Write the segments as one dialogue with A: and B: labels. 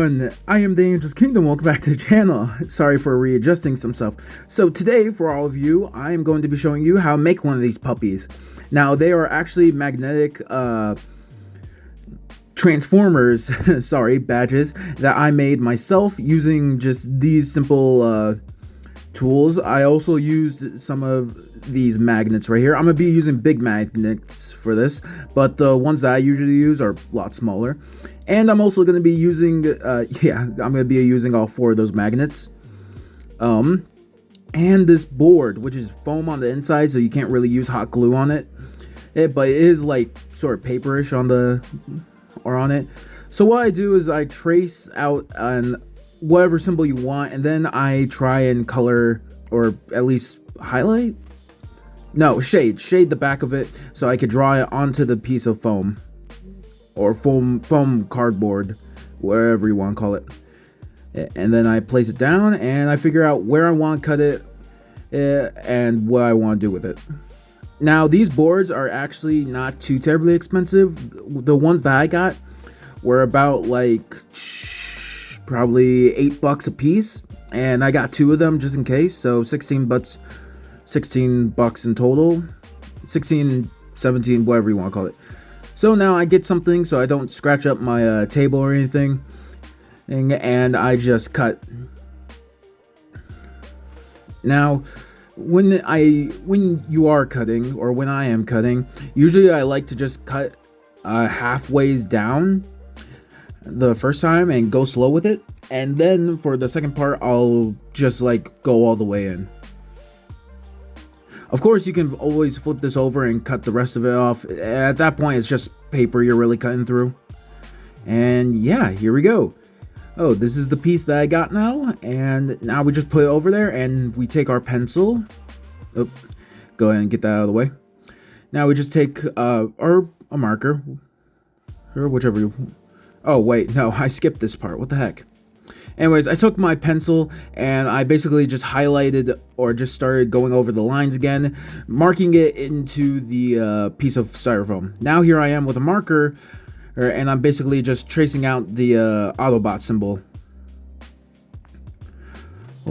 A: everyone, I am the AngelsKingdom. Welcome back to the channel. Sorry for readjusting some stuff. So today, for all of you, I am going to be showing you how to make one of these puppies. Now, they are actually magnetic Transformers, badges that I made myself using just these simple tools. I also used some of these magnets right here. I'm gonna be using big magnets for this, but the ones that I usually use are a lot smaller. And I'm also gonna be using I'm gonna be using all 4 of those magnets. And this board, which is foam on the inside, so you can't really use hot glue on it. But it is like sort of paperish on it. So what I do is I trace out on whatever symbol you want, and then I try and color, or at least highlight. No, shade the back of it so I could draw it onto the piece of foam, or foam cardboard, wherever you want to call it. And then I place it down and I figure out where I want to cut it and what I want to do with it. Now, these boards are actually not too terribly expensive. The ones that I got were about like probably $8 a piece, and I got 2 of them just in case, so $16 in total, 16, 17, whatever you want to call it. So now I get something so I don't scratch up my table or anything, and I just cut. Now, when you are cutting, or when I am cutting, usually I like to just cut halfway down the first time and go slow with it, and then for the second part I'll just like go all the way in. Of course, you can always flip this over and cut the rest of it off. At that point, it's just paper you're really cutting through. And yeah, here we go. Oh, this is the piece that I got now, and now we just put it over there, and we take our pencil. Oh, go ahead and get that out of the way. Now we just take a marker, or whichever you... Oh wait, no, I skipped this part. What the heck? Anyways, I took my pencil and I basically just highlighted, or just started going over the lines again, marking it into the piece of styrofoam. Now here I am with a marker, and I'm basically just tracing out the Autobot symbol.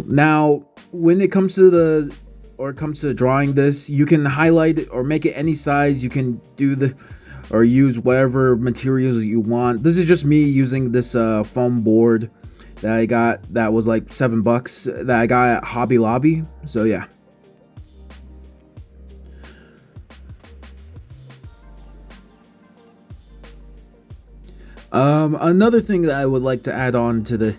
A: Now, when it comes to drawing this, you can highlight it or make it any size. You can do or use whatever materials you want. This is just me using this foam board that I got, that was like $7 that I got at Hobby Lobby. So yeah. Another thing that I would like to add on to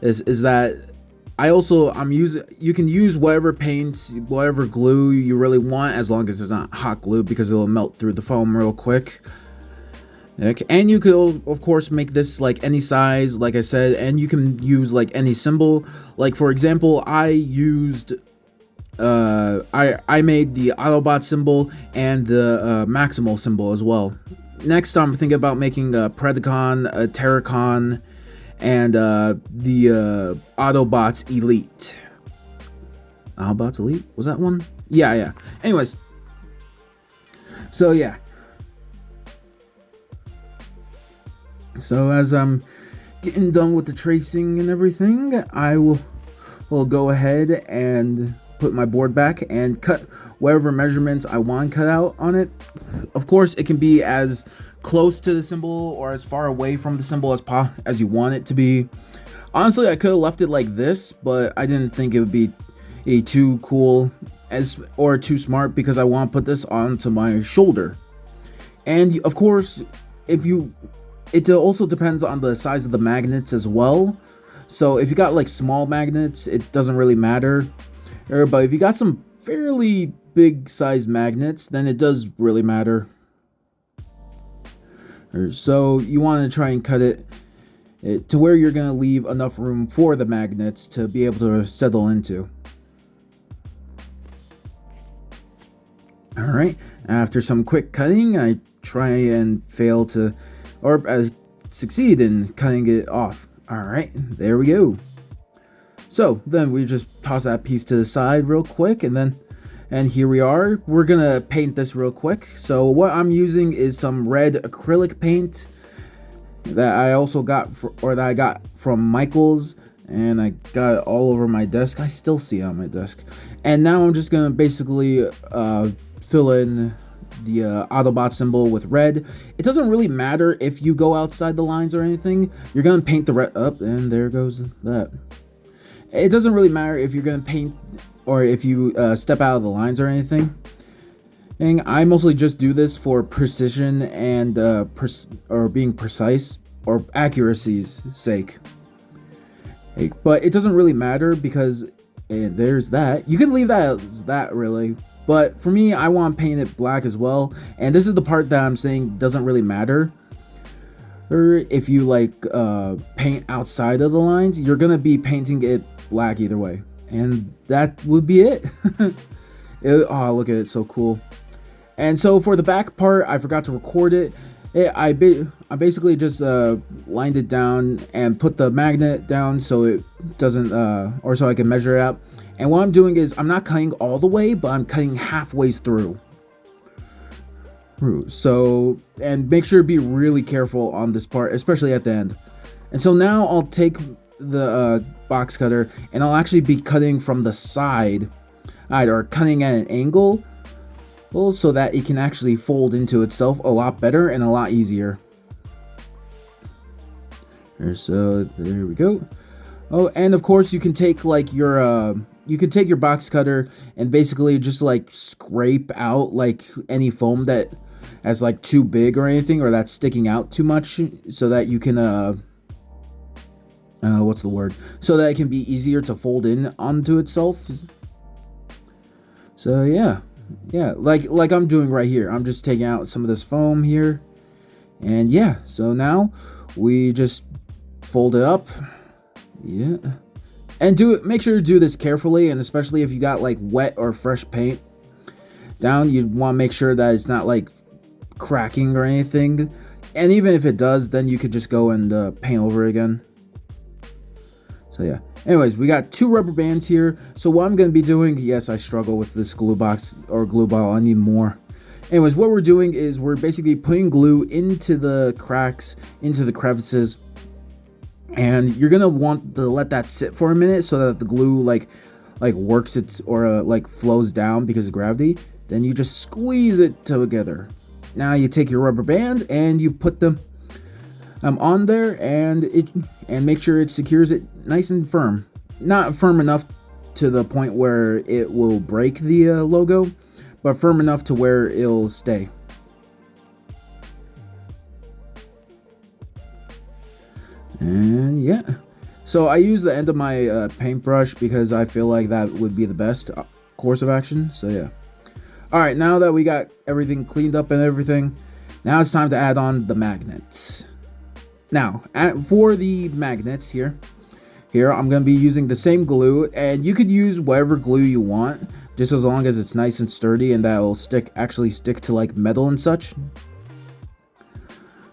A: is that you can use whatever paint, whatever glue you really want, as long as it's not hot glue, because it'll melt through the foam real quick. And you could, of course, make this like any size, like I said, and you can use like any symbol. Like, for example, I used I made the Autobot symbol and the Maximal symbol as well. Next, I'm thinking about making a Predacon, a Terracon, and the Autobots Elite. Autobots Elite? Was that one? Yeah. Anyways. So, yeah. So, as I'm getting done with the tracing and everything, I will go ahead and put my board back and cut whatever measurements I want cut out on it. Of course, it can be as close to the symbol or as far away from the symbol as you want it to be. Honestly, I could have left it like this, but I didn't think it would be too cool or too smart, because I want to put this onto my shoulder. And of course, it also depends on the size of the magnets as well. So if you got like small magnets, it doesn't really matter. But if you got some fairly big size magnets, then it does really matter. So you want to try and cut it to where you're going to leave enough room for the magnets to be able to settle into. Alright, after some quick cutting, I try and fail to, or succeed in cutting it off. Alright, there we go. So then we just toss that piece to the side real quick, and here we are. We're gonna paint this real quick. So what I'm using is some red acrylic paint, that I also got that I got from Michael's, and I got it all over my desk. I still see it on my desk. And now I'm just gonna basically fill in the Autobot symbol with red. It doesn't really matter if you go outside the lines or anything. You're gonna paint the red up, and there goes that. It doesn't really matter if you're gonna paint or if you step out of the lines or anything. And I mostly just do this for precision and or being precise or accuracy's sake. But it doesn't really matter because there's that. You can leave that as that really. But for me, I want to paint it black as well. And this is the part that I'm saying doesn't really matter. Or if you like paint outside of the lines, you're going to be painting it black either way. And that would be it. Oh, look at it. So cool. And so for the back part, I forgot to record it. I basically just lined it down and put the magnet down so it doesn't, or so I can measure it out. And what I'm doing is I'm not cutting all the way, but I'm cutting halfway through. So, and make sure to be really careful on this part, especially at the end. And so now I'll take the box cutter and I'll actually be cutting from the side, or cutting at an angle, so that it can actually fold into itself a lot better and a lot easier. So there we go. Oh, and of course you can take like your box cutter and basically just like scrape out like any foam that is like too big or anything, or that's sticking out too much, so that you can what's the word? So that it can be easier to fold in onto itself. So yeah, like I'm doing right here. I'm just taking out some of this foam here, and yeah. So now we just fold it up, yeah, and make sure to do this carefully, and especially if you got like wet or fresh paint down, you want to make sure that it's not like cracking or anything. And even if it does, then you could just go and paint over again. So yeah. Anyways, we got 2 rubber bands here. So what I'm going to be doing, yes, I struggle with this glue box or glue bottle. I need more. Anyways, what we're doing is we're basically putting glue into the cracks, into the crevices. And you're going to want to let that sit for a minute so that the glue like works its, or like flows down because of gravity. Then you just squeeze it together. Now you take your rubber bands and you put them on there, and make sure it secures it nice and firm. Not firm enough to the point where it will break the logo, but firm enough to where it'll stay. And yeah, so I use the end of my paintbrush because I feel like that would be the best course of action. So yeah. All right, now that we got everything cleaned up and everything, now it's time to add on the magnets. Now, for the magnets here I'm going to be using the same glue, and you could use whatever glue you want, just as long as it's nice and sturdy and that will actually stick to like metal and such.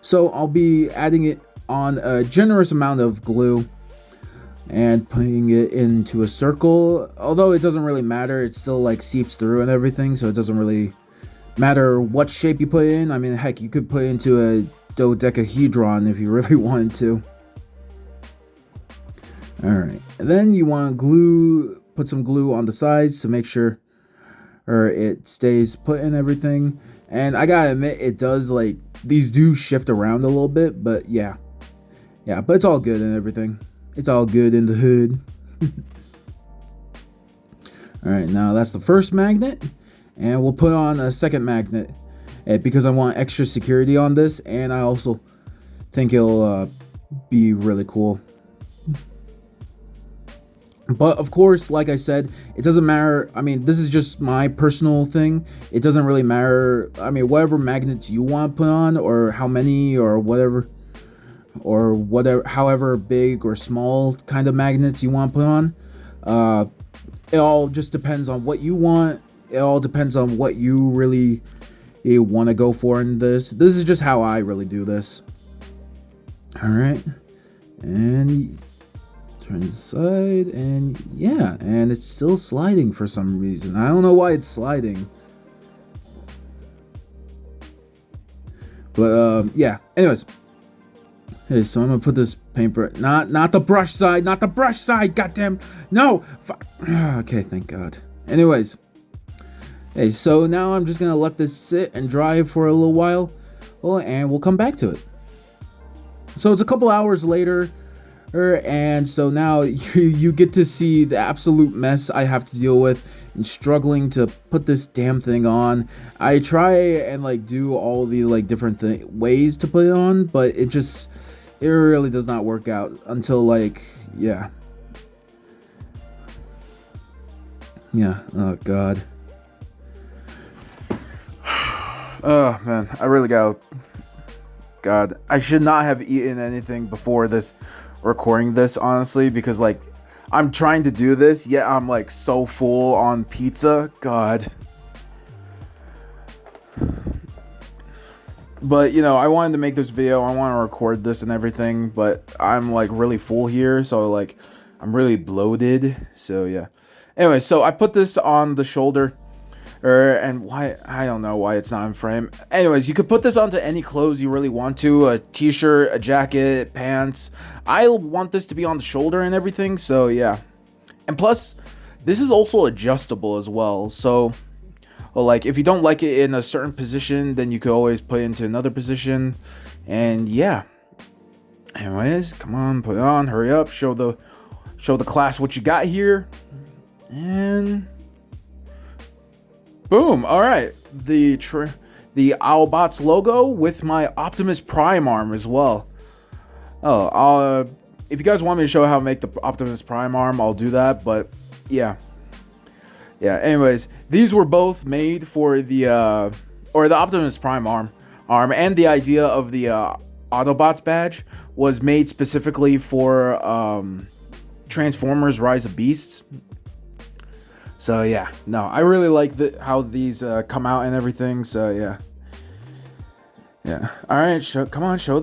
A: So I'll be adding it on a generous amount of glue and putting it into a circle. Although it doesn't really matter, it still like seeps through and everything, so it doesn't really matter what shape you put it in. I mean, heck, you could put it into a dodecahedron if you really wanted to. Alright, then you want to put some glue on the sides to make sure it stays put in everything. And I gotta admit, it does, like, these do shift around a little bit, but yeah, but it's all good and everything. It's all good in the hood. Alright, now that's the first magnet, and we'll put on a second magnet because I want extra security on this, and I also think it'll be really cool. But of course, like I said, it doesn't matter. I mean, this is just my personal thing. It doesn't really matter. I mean, whatever magnets you want to put on, or how many, or whatever, however big or small kind of magnets you want to put on. It all just depends on what you want. It all depends on what you really want to go for in this. This is just how I really do this. All right, and turn to the side, and yeah, and it's still sliding for some reason. I don't know why it's sliding, but yeah. Anyways, Okay, so I'm gonna put this paintbrush, not the brush side, not the brush side, goddamn, no. Okay, thank God. Anyways, hey, so now I'm just gonna let this sit and dry for a little while, and we'll come back to it. So it's a couple hours later, and so now you get to see the absolute mess I have to deal with and struggling to put this damn thing on. I try and like do all the like different ways to put it on, but it really does not work out until like, yeah. Oh God. Oh man, I really got. God, I should not have eaten anything before this recording this, honestly, because like I'm trying to do this, yet I'm like so full on pizza. God. But you know, I wanted to make this video, I want to record this and everything, but I'm like really full here, so like I'm really bloated. So yeah. Anyway, so I put this on the shoulder. And why, I don't know why it's not in frame. Anyways, you could put this onto any clothes you really want to, a t-shirt, a jacket, pants. I want this to be on the shoulder and everything, so yeah. And plus, this is also adjustable as well, so like if you don't like it in a certain position, then you could always put it into another position. And yeah. Anyways, come on, put it on, hurry up, show the class what you got here. And boom! All right, the Owlbots logo with my Optimus Prime arm as well. Oh, if you guys want me to show how to make the Optimus Prime arm, I'll do that. But yeah. Anyways, these were both made for the Optimus Prime arm, and the idea of the Autobots badge was made specifically for Transformers Rise of Beasts. So yeah, no, I really like how these come out and everything. So yeah. All right, come on, show.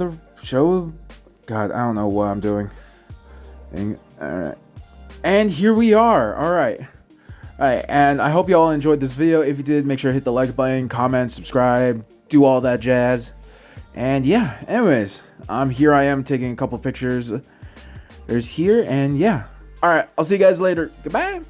A: God, I don't know what I'm doing. All right, and here we are. All right, and I hope you all enjoyed this video. If you did, make sure to hit the like button, comment, subscribe, do all that jazz. And yeah, anyways, here I am taking a couple pictures. There's here, and yeah. All right, I'll see you guys later. Goodbye.